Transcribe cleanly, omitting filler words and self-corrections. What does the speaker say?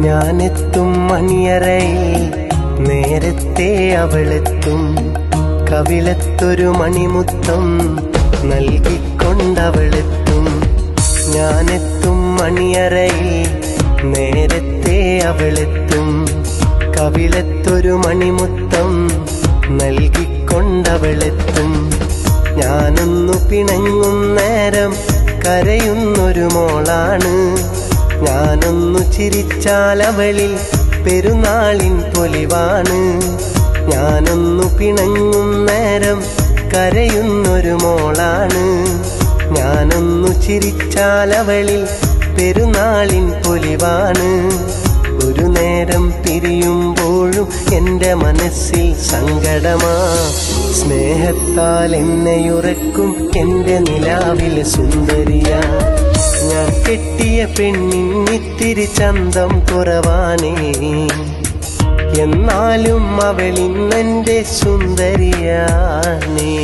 ഞാനെത്തും മണിയറയിൽ നേരത്തെ അവളെത്തും. കവിളത്തൊരു മണിമുത്തം നൽകിക്കൊണ്ടവളെത്തും. ഞാനെത്തും മണിയറയിൽ നേരത്തെ അവളെത്തും. കവിളത്തൊരു മണിമുത്തം നൽകിക്കൊണ്ടവളെത്തും. ഞാനൊന്നു പിണങ്ങും നേരം കരയുന്നൊരു മോളാണ്. ഞാനൊന്നു ചിരിച്ചാലവളിൽ പെരുന്നാളിൻ പൊലിവാണ്. ഞാനൊന്നു പിണങ്ങും നേരം കരയുന്നൊരു മോളാണ്. ഞാനൊന്നു ചിരിച്ചാലവളിൽ പെരുന്നാളിൻ പൊലിവാണ്. ഒരു നേരം പിരിയുമ്പോഴും എൻ്റെ മനസ്സിൽ സങ്കടമാ. സ്നേഹത്താൽ എന്നെയുറക്കും എൻ്റെ നിലാവിലെ സുന്ദരിയാ. ഞാൻ കെട്ടിയ പെണ്ണിന്നിത്തിരി ചന്തം കുറവാണേ, എന്നാലും അവളിന്നെൻ്റെ സുന്ദരിയാണേ.